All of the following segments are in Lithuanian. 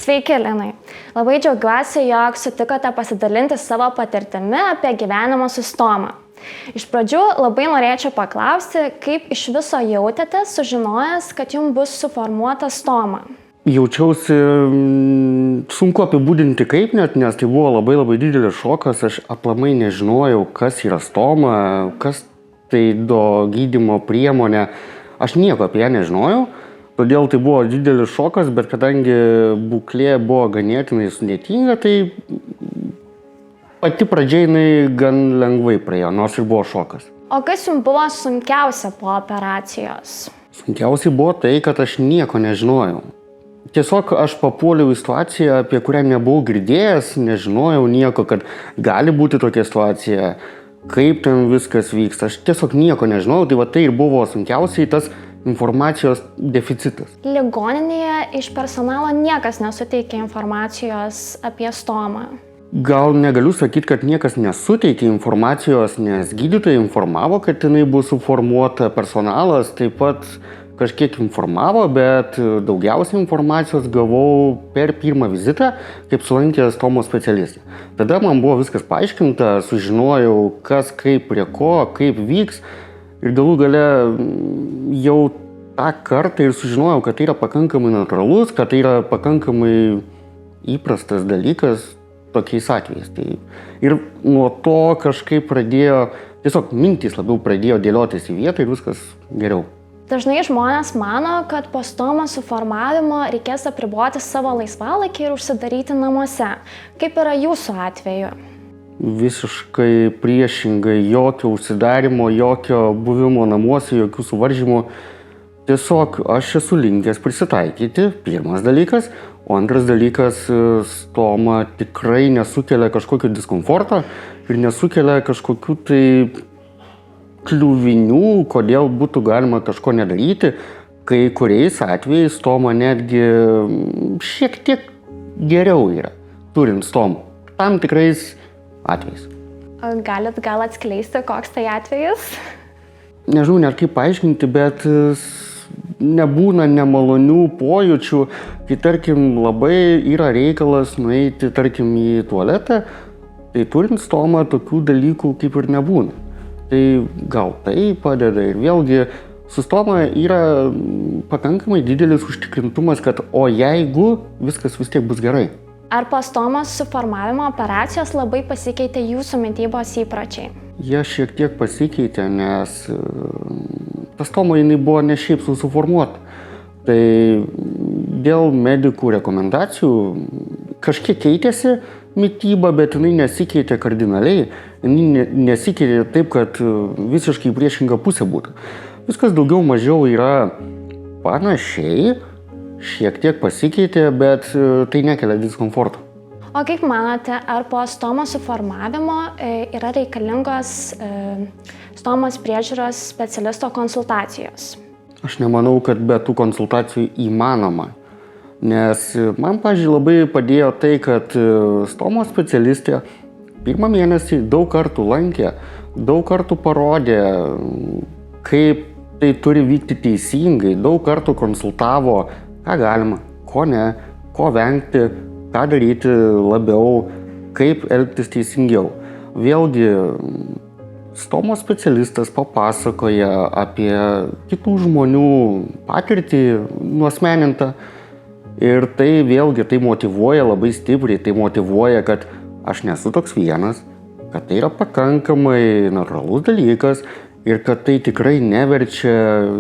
Sveiki, Linai. Labai džiaugiuosi, jog sutikote pasidalinti savo patirtimi apie gyvenimą su stoma. Iš pradžių labai norėčiau paklausti, kaip iš viso jautėtės, sužinojęs, kad jums bus suformuota stoma. Jaučiausi sunku apibūdinti kaip net, nes tai buvo labai didelis šokas. Aš aplamai nežinojau, kas yra stoma, kas tai gydymo priemonė. Aš nieko apie ją nežinojau, todėl tai buvo didelis šokas, bet kadangi būklė buvo ganėtinai sudėtinga, tai pati pradžia gan lengvai praėjo, nors ir buvo šokas. O kas jums buvo sunkiausia po operacijos? Sunkiausiai buvo tai, kad aš nieko nežinojau. Tiesiog aš papuoliau į situaciją, apie kurią nebuvau girdėjęs, nežinojau nieko, kad gali būti tokia situacija, kaip ten viskas vyksta. Aš tiesiog nieko nežinojau, tai ir buvo sunkiausiai tas informacijos deficitas. Ligoninėje iš personalo niekas nesuteikė informacijos apie stomą. Gal negaliu sakyti, kad niekas nesuteikė informacijos, nes gydytojai informavo, kad jinai bus suformuota, personalas taip pat kažkiek informavo, bet daugiausiai informacijos gavau per pirmą vizitą, kaip sulankė stomos specialistė. Tada man buvo viskas paaiškinta, sužinojau, kas, kaip, prie ko, kaip vyks ir galų gale jau tą kartą ir sužinojau, kad tai yra pakankamai natūralus, kad tai yra pakankamai įprastas dalykas tokiais atvejais. Ir nuo to kažkaip tiesiog mintys labiau pradėjo dėliotis į vietą ir viskas geriau. Dažnai žmonės mano, kad po stomos suformavimo reikės apriboti savo laisvalaikį ir užsidaryti namuose. Kaip yra jūsų atveju? Visiškai priešingai, jokio užsidarimo, jokio buvimo namuose, jokių suvaržymų. Tiesiog aš esu linkęs prisitaikyti, pirmas dalykas, o antras dalykas, stoma tikrai nesukelia kažkokio diskomforto ir nesukelia kažkokių tai kliuvinių, kodėl būtų galima kažko nedaryti. Kai kuriais atvejais stoma netgi šiek tiek geriau yra, turint stomą. Tam tikrais atvejais. Galit gal atskleisti, koks tai atvejis? Nežinau net kaip paaiškinti, bet nebūna nemalonių pojūčių, kai tarkim labai yra reikalas nueiti tarkim į tualetą, tai turint stomą tokių dalykų kaip ir nebūna. Tai gal tai padeda ir vėlgi su stoma yra pakankamai didelis užtikrintumas, kad o jeigu viskas vis tiek bus gerai. Ar po stomos suformavimo operacijos labai pasikeitė jūsų mitybos įpročiai? Jie šiek tiek pasikeitė, nes ta stoma jinai buvo ne šiaip suformuota. Tai dėl medikų rekomendacijų kažkiek keitėsi mityba, bet jinai nesikeitė kardinaliai. Jinai nesikeitė taip, kad visiškai priešinga pusė būtų. Viskas daugiau mažiau yra panašiai, šiek tiek pasikeitė, bet tai nekelia diskomforto. O kaip manote, ar po stomos suformavimo yra reikalingos stomos priežiūros specialisto konsultacijos? Aš nemanau, kad be tų konsultacijų įmanoma. Nes man, pavyzdžiui, labai padėjo tai, kad stomos specialistė pirmą mėnesį daug kartų lankė, daug kartų parodė, kaip tai turi vykti teisingai, daug kartų konsultavo, ką galima, ko ne, ko vengti, ką daryti labiau, kaip elgtis teisingiau. Vėlgi, stomos specialistas papasakoja apie kitų žmonių patirtį nuasmenintą ir tai vėlgi tai motyvuoja labai stipriai, tai motyvuoja, kad aš nesu toks vienas, kad tai yra pakankamai natūralus dalykas ir kad tai tikrai neverčia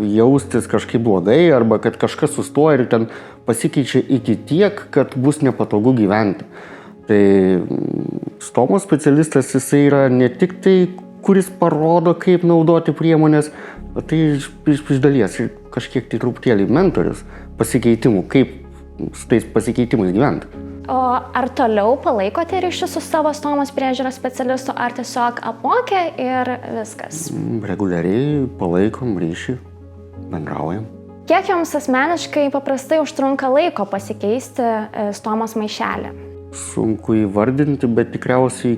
jaustis kažkaip blogai arba kad kažkas sustoja ir ten pasikeičia iki tiek, kad bus nepatogu gyventi. Tai stomos specialistas jisai yra ne tik tai, kuris parodo, kaip naudoti priemonės, bet tai iš dalies ir kažkiek tai truputėlį mentorius pasikeitimų, kaip su tais pasikeitimais gyventi. O ar toliau palaikote ryšius su savo stomos priežiūros specialistu, ar tiesiog apmokė ir viskas? Reguliariai palaikom ryšį, bendraujam. Kiek jums asmeniškai paprastai užtrunka laiko pasikeisti stomos maišelį? Sunku įvardinti, bet tikriausiai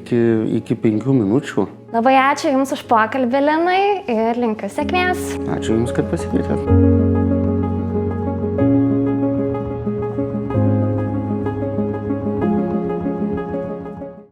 iki 5 minučių. Labai ačiū Jums už pokalbį, Linai, ir linkiu sėkmės. Ačiū Jums, kad pasikvietėt.